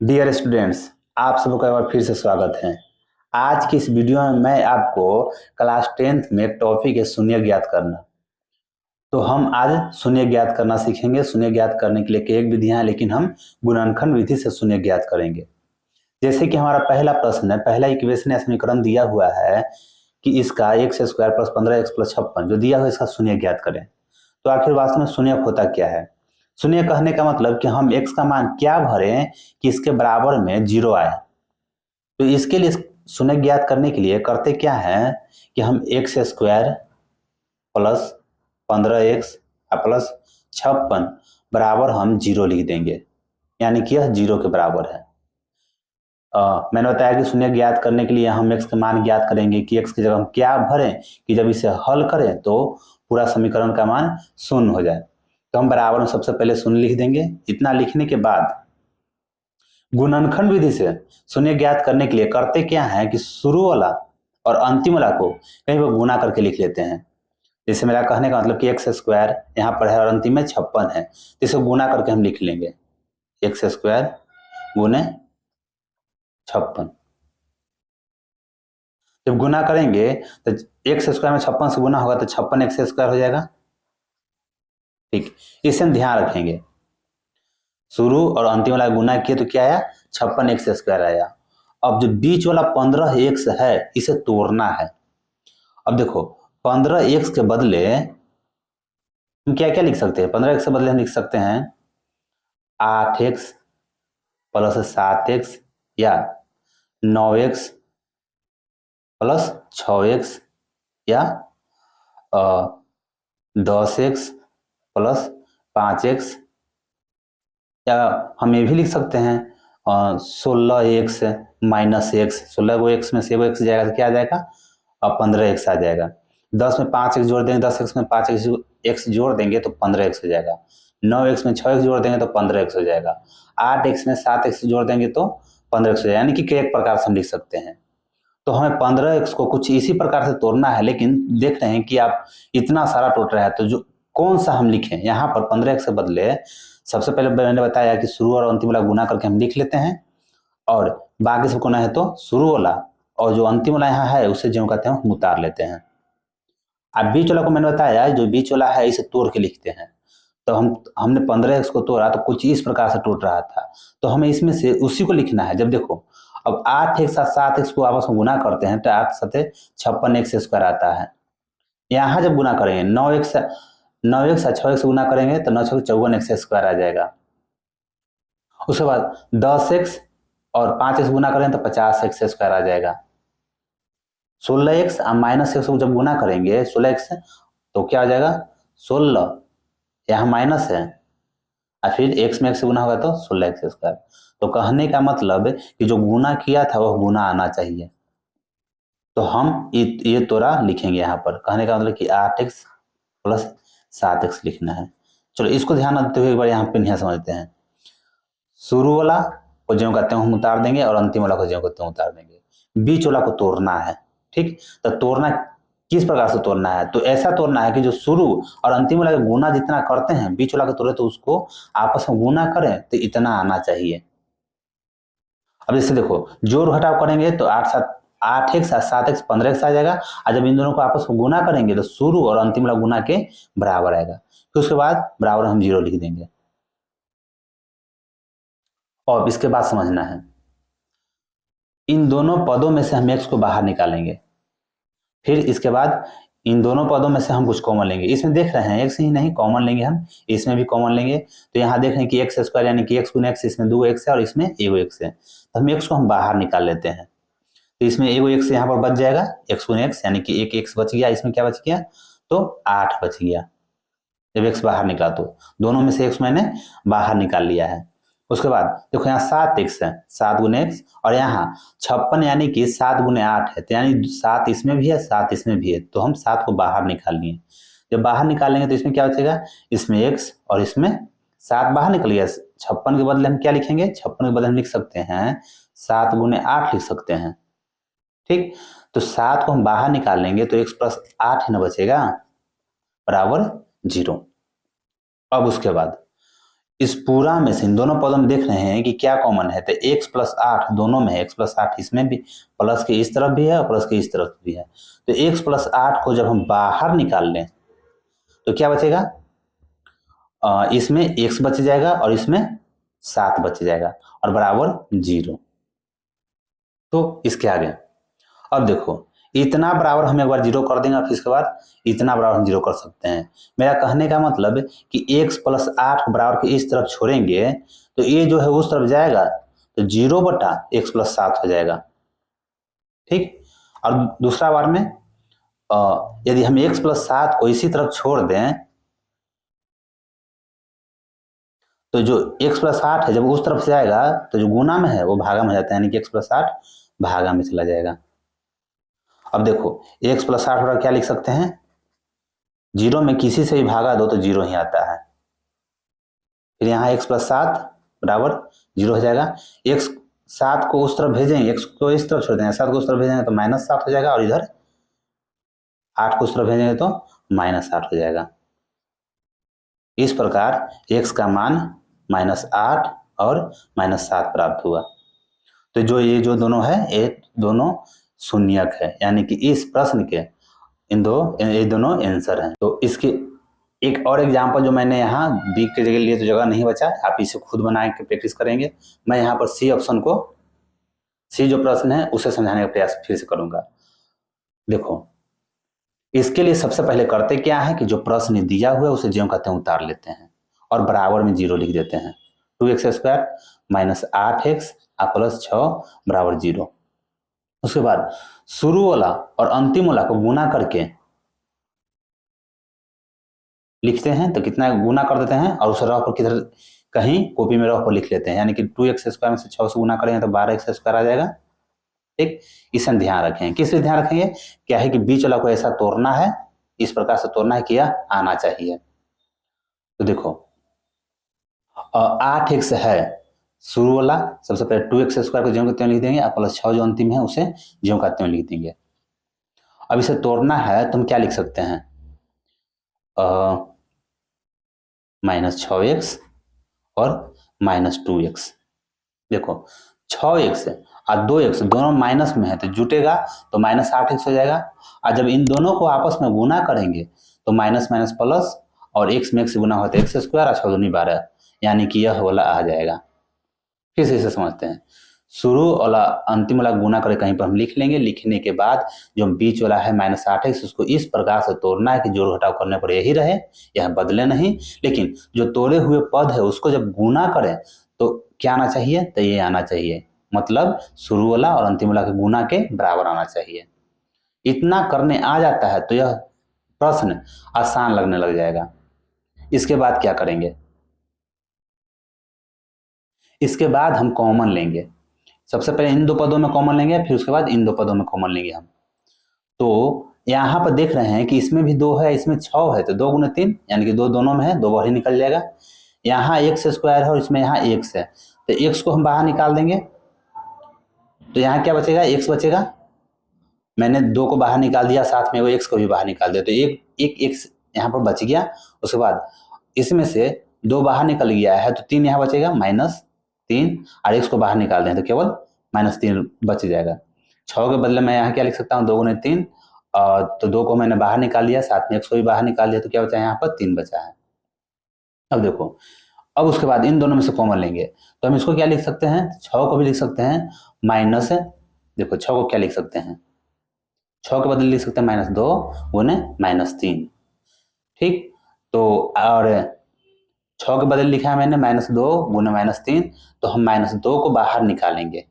Dear students, आप सबका एक बार फिर से स्वागत है। आज की इस वीडियो में मैं आपको क्लास 10th में एक टॉपिक है शून्य ज्ञात करना। तो हम आज शून्य ज्ञात करना सीखेंगे। शून्य ज्ञात करने के लिए कई विधियां हैं, लेकिन हम गुणनखंड विधि से शून्य ज्ञात करेंगे। जैसे कि हमारा पहला प्रश्न है, पहला इक्वेशन या समीकरण दिया हुआ है कि इसका x square plus 15x plus 56 जो दिया हुआ है, इसका शून्य ज्ञात करें। तो आखिर वास्तव में शून्य होता क्या है? शून्य कहने का मतलब कि हम x का मान क्या भरें कि इसके बराबर में जीरो आए। तो इसके लिए शून्य ज्ञात करने के लिए करते क्या है कि हम x square plus 15x plus 56 बराबर हम जीरो लिख देंगे, यानी कि यह जीरो के बराबर है। मैंने बताया कि शून्य ज्ञात करने के लिए हम एक्स का मान ज्ञात करेंगे कि एक्स की जगह हम क्या भरें कि जब इसे हल करें तो पूरा समीकरण का मान शून्य हो जाए। तो हम बराबर में सबसे पहले शून्य लिख देंगे। इतना लिखने के बाद गुणनखंड विधि से शून्य ज्ञात करने के लिए करते क्या है कि शुरू वाला और अंतिम वाला को कहीं पर गुना करके लिख लेते हैं। जैसे मेरा कहने का मतलब कि एक्स स्क्वायर यहाँ पर है और अंतिम में 56 है, तो इसे गुना करके हम लिख लेंगे एक्स स्क्वायर गुने 56। जब गुना करेंगे तो एक्स स्क्वायर में 56 से गुना होगा तो 56 एक्स स्क्वायर हो जाएगा। ठीक, इसे हम ध्यान रखेंगे। शुरू और अंतिम वाला गुना किए तो क्या आया? 56 एक्स स्क्वायर आया। अब जो बीच वाला 15 एक्स है इसे तोड़ना है। अब देखो 15 एक्स के बदले हम क्या क्या लिख सकते हैं? 15 एक्स के बदले हम लिख सकते हैं 8x प्लस 7x या 9x प्लस 6x या 10x प्लस 5x, या हम ये भी लिख सकते हैं 16x माइनस एक्स। 16 को एक्स में से एक्स जाएगा तो क्या आ जाएगा? 15x आ जाएगा। 10 में 5x जोड़ देंगे, 10x में 5x जोड़ देंगे तो 15x हो जाएगा। 9x में 6x जोड़ देंगे तो 15x हो जाएगा। 8x में 7x जोड़ देंगे तो 15x हो जाएगा। यानी कि एक प्रकार से हम लिख सकते हैं। तो हमें 15x को कुछ इसी प्रकार से तोड़ना है, लेकिन देख रहे हैं कि आप इतना सारा टोट रहा है तो जो कौन सा हम लिखें? यहाँ पर 15x के बदले सबसे पहले मैंने बताया कि शुरू और अंतिम वाला गुना करके हम लिख लेते हैं, और बाकी सबको ना है तो शुरू वाला और जो अंतिम वाला यहाँ है उसे जो कहते हैं हम उतार लेते हैं। अब बीच वाला को मैंने बताया जो बीच वाला है इसे तोड़ के लिखते हैं। तो हमने 15x को तोड़ा तो कुछ इस प्रकार से टूट रहा था, तो हमें इसमें से उसी को लिखना है। जब देखो अब 8x और 7x को आपस में गुना करते हैं तो 8 सते 56x स्क्वायर आता है। यहाँ जब गुना करेंगे 9x और 6x गुना करेंगे तो 9 6 54x स्क्वायर आ जाएगा। उसके बाद 10x और 5x गुना करें तो 50x स्क्वायर आ जाएगा। 16x और माइनस एक्स को जब गुना करेंगे 16x तो क्या आ जाएगा? 16, यहाँ माइनस है और फिर x में x से गुना होगा तो 16x स्क्वायर। तो कहने का मतलब कि जो गुना किया था वह गुना आना चाहिए। तो हम ये तोड़ा लिखेंगे यहाँ पर। कहने का मतलब कि 8x प्लस 7x लिखना है। चलो इसको ध्यान रखते हुए एक बार यहाँ पे नहीं समझते हैं। शुरू वाला को ज्यों कहते हैं हम उतार देंगे और अंतिम वाला को ज्यों कहते हैं उतार देंगे। बीच वाला को तोड़ना है। ठीक, तो तोड़ना किस प्रकार से तोड़ना है? तो ऐसा तोड़ना है कि जो शुरू और अंतिम वाला गुना जितना करते हैं बीच वाला को तोड़े तो उसको आपस में गुना करें तो इतना आना चाहिए। अब जैसे देखो जोड़ घटाव करेंगे तो 8x और 7x 15x आ जाएगा, और जब इन दोनों को आपस में गुना करेंगे तो शुरू और अंतिम वाला गुना के बराबर आएगा। फिर उसके बाद बराबर हम जीरो लिख देंगे। और इसके बाद समझना है इन दोनों पदों में से हम x को बाहर निकालेंगे। फिर इसके बाद इन दोनों पदों में से हम कुछ कॉमन लेंगे। इसमें देख रहे हैं x ही नहीं कॉमन लेंगे हम, इसमें भी कॉमन लेंगे। तो यहाँ देख रहे हैं कि एक्स स्क्वायर यानी कि x गुना x, इसमें 2x है और इसमें एगो x है, तो हम x को हम बाहर निकाल लेते हैं। तो इसमें एगो x यहाँ पर बच जाएगा x गुना x, यानी कि एक x बच गया। इसमें क्या बच गया? तो 8 बच गया जब x बाहर निकाला। तो दोनों में से x मैंने बाहर निकाल लिया है। उसके बाद देखो यहाँ 7x है, 7 गुने x, और यहाँ 56 यानी कि 7 गुने 8 है, तो यानी 7 इसमें भी है 7 इसमें भी है, तो हम 7 को बाहर निकाल लिए। जब बाहर निकालेंगे तो इसमें क्या बचेगा? इसमें x और इसमें 7 बाहर निकल गया। 56 के बदले हम क्या लिखेंगे? 56 के बदले हम लिख सकते हैं 7 गुने 8 लिख सकते हैं। ठीक, तो 7 को हम बाहर निकाल लेंगे तो x प्लस 8 ही ना बचेगा, बराबर जीरो। अब उसके बाद इस पूरा में से इन दोनों पदों में देख रहे हैं कि क्या कॉमन है, तो x प्लस 8 दोनों में है, x प्लस 8 इसमें भी, प्लस के इस तरफ भी है और प्लस के इस तरफ भी है। तो x प्लस 8 को जब हम बाहर निकाल लें तो क्या बचेगा, इसमें x बच जाएगा और इसमें 7 बच जाएगा और बराबर 0। तो इसके आगे अब देखो, इतना बराबर हम एक बार 0 कर देंगे और फिर इसके बाद इतना बराबर हम 0 कर सकते हैं। मेरा कहने का मतलब कि x प्लस 8 बराबर के इस तरफ छोड़ेंगे तो ये जो है उस तरफ जाएगा तो 0 बटा x प्लस 7 हो जाएगा। ठीक, और दूसरा बार में यदि हम x प्लस 7 को इसी तरफ छोड़ दें तो जो x प्लस 8 है जब उस तरफ से जाएगा तो जो गुना में है वो भागा में जाता है, यानी कि x प्लस 8 भागा में चला जाएगा। अब देखो x प्लस 8 बराबर क्या लिख सकते हैं, 0 में किसी से भी भागा दो तो 0 ही आता है। फिर यहाँ x प्लस 7 बराबर 0 हो जाएगा। x 7 को उस तरफ भेजेंगे, x को इस तरफ छोड़ देंगे, 7 को उस तरफ भेजेंगे तो -7 हो जाएगा और इधर 8 को उस तरफ भेजेंगे तो -8 हो जाएगा। इस प्रकार x का मान -8 और -7 प्राप्त हुआ। तो जो ये जो दोनों है ये दोनों शून्यक है, यानी कि इस प्रश्न के ये दोनों आंसर हैं। तो इसके एक और एग्जाम्पल जो मैंने यहाँ बी के जगह लिए तो जगह नहीं बचा, आप इसे खुद बना के प्रैक्टिस करेंगे। मैं यहाँ पर सी ऑप्शन को, सी जो प्रश्न है उसे समझाने का प्रयास फिर से करूंगा। देखो इसके लिए सबसे पहले करते क्या है कि जो प्रश्न दिया हुआ है उसे ज्यों कहते हैं उतार लेते हैं और बराबर में 0 लिख देते हैं। 2x² माइनस 8x प्लस 6 बराबर 0। उसके बाद शुरू वाला और अंतिम वाला को गुना करके लिखते हैं तो कितना गुना कर देते हैं और उस रह पर किधर कहीं कॉपी में रह पर लिख लेते हैं, यानी कि 2x² में से 6 से गुना करेंगे तो 12x² आ जाएगा। ठीक, इसे ध्यान रखें। किस लिए ध्यान रखेंगे, क्या है कि बीच वाला को ऐसा तोड़ना है, इस प्रकार से तोड़ना है कि यह आना चाहिए। तो देखो 8x है शुरू वाला, सबसे पहले 2x² को ज्यों का त्यों लिख देंगे और प्लस 6 जो अंतिम है उसे ज्यों का त्यों लिख देंगे। अब इसे तोड़ना है तो हम क्या लिख सकते हैं, -6x और -2x। देखो 6x और 2x दोनों माइनस में है तो जुटेगा तो -8x हो जाएगा, और जब इन दोनों को आपस में गुना करेंगे तो माइनस माइनस प्लस और x में x से गुना होता है x² और 6 दूनी 12, यानी कि यह वाला आ जाएगा। फिर से इसे समझते हैं, शुरू वाला अंतिम वाला गुना करके कहीं पर हम लिख लेंगे, लिखने के बाद जो बीच वाला है -8x उसको इस प्रकार से तोड़ना है कि जोड़ घटाव करने पर यही रहे, यह बदले नहीं। लेकिन जो तोड़े हुए पद है उसको जब गुना करें तो क्या आना चाहिए, तो ये आना चाहिए, मतलब शुरू वाला और अंतिम वाला के गुना के बराबर आना चाहिए। इतना करने आ जाता है तो यह प्रश्न आसान लगने लग जाएगा। इसके बाद क्या करेंगे, इसके बाद हम कॉमन लेंगे। सबसे पहले इन दो पदों में कॉमन लेंगे, फिर उसके बाद इन दो पदों में कॉमन लेंगे हम। तो यहाँ पर देख रहे हैं कि इसमें भी 2 है, इसमें 6 है, तो 2 गुना 3 यानी कि 2 दोनों में है, 2 बाहर ही निकल जाएगा। यहाँ x² है और इसमें यहाँ x है, तो x को हम बाहर निकाल देंगे तो यहाँ क्या बचेगा, x बचेगा। मैंने 2 को बाहर निकाल दिया, साथ में वो x को भी बाहर निकाल दिया, तो एक x यहाँ पर बच गया। उसके बाद इसमें से 2 बाहर निकल गया है तो 3 यहाँ बचेगा, -3, और x को बाहर निकाल दें तो केवल -3 बच जाएगा। 6 के बदले मैं यहाँ क्या लिख सकता हूँ, 2 गुने 3, और तो 2 को मैंने बाहर निकाल लिया, साथ में x को भी बाहर निकाल दिया, तो क्या बचा है, यहाँ पर 3 बचा है। अब देखो, अब उसके बाद इन दोनों में से कॉमन लेंगे तो हम इसको क्या लिख सकते हैं, 6 को भी लिख सकते हैं माइनस, देखो 6 को क्या लिख सकते हैं, 6 के बदले लिख सकते हैं -2 गुने -3। ठीक, तो और 6 के बदले लिखा है मैंने -2 गुने -3, तो हम -2 को बाहर निकालेंगे,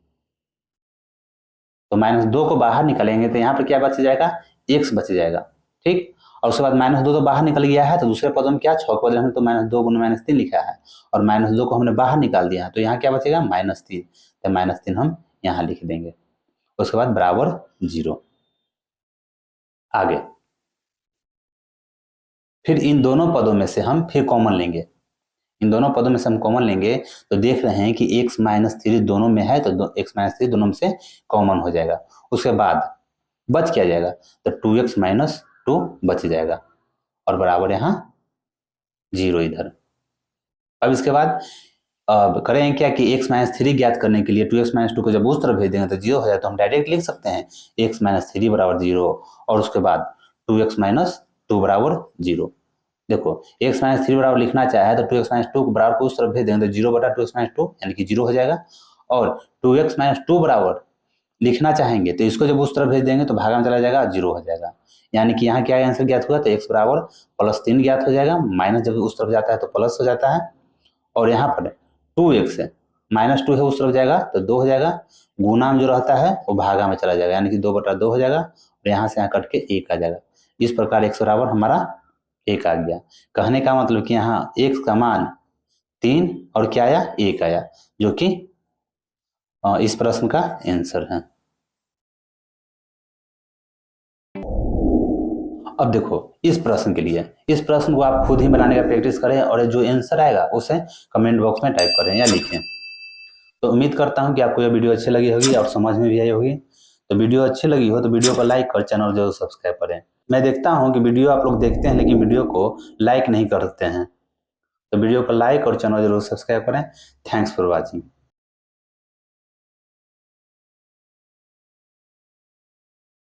तो -2 को बाहर निकालेंगे तो यहाँ पर क्या बच जाएगा, x बच जाएगा। ठीक, और उसके बाद -2 तो बाहर निकल गया है तो दूसरे पद में क्या, 6 के बदले हमने तो -2 गुने -3 लिखा है और -2 को हमने बाहर निकाल दिया है, तो यहाँ क्या बचेगा, -3, तो -3 हम यहाँ लिख देंगे। उसके बाद बराबर 0। आगे फिर इन दोनों पदों में से हम फिर कॉमन लेंगे, इन दोनों पदों में से हम कॉमन लेंगे तो देख रहे हैं कि x - 3 दोनों में है तो x - 3 दोनों में से कॉमन हो जाएगा। उसके बाद बच क्या जाएगा, तो 2x - 2 बच जाएगा और बराबर यहाँ 0 इधर। अब इसके बाद करें क्या कि x माइनस 3 ज्ञात करने के लिए 2x माइनस 2 को जब उस तरफ भेज देंगे तो 0 हो जाए, तो हम डायरेक्ट लिख सकते हैं x माइनस 3 बराबर 0 और उसके बाद 2x माइनस 2 बराबर 0। देखो x माइनस 3 बराबर लिखना चाहे तो 2x माइनस 2 बराबर को उस तरफ भेज देंगे तो 0 बटा 2x माइनस 2 यानी कि 0 हो जाएगा। और 2x माइनस 2 बराबर लिखना चाहेंगे तो इसको जब उस तरफ भेज देंगे तो भागा में चला जाएगा, 0 हो जाएगा। यानी कि यहाँ क्या आंसर ज्ञात हुआ, तो x बराबर +3 ज्ञात हो जाएगा, माइनस जब उस तरफ जाता है तो प्लस हो जाता है। और यहाँ पर 2x है, -2 है उस तरफ जाएगा तो 2 हो जाएगा, गुना में जो रहता है वो भागा में चला जाएगा, यानी कि 2 बटा 2 हो जाएगा और यहाँ से यहाँ कट के 1 आ जाएगा। इस प्रकार x बराबर हमारा 1 आ गया। कहने का मतलब कि यहाँ x का मान 3 और क्या आया, 1 आया, जो कि इस प्रश्न का आंसर है। अब देखो इस प्रश्न के लिए, इस प्रश्न को आप खुद ही बनाने का प्रैक्टिस करें और जो आंसर आएगा उसे कमेंट बॉक्स में टाइप करें या लिखें। तो उम्मीद करता हूं कि आपको यह वीडियो अच्छी लगी होगी और समझ में भी आई होगी। तो वीडियो अच्छी लगी हो तो वीडियो को लाइक और चैनल जरूर सब्सक्राइब करें। मैं देखता हूं कि वीडियो आप लोग देखते हैं लेकिन वीडियो को लाइक नहीं करते हैं, तो वीडियो को लाइक और चैनल जरूर सब्सक्राइब करें। Thanks for watching.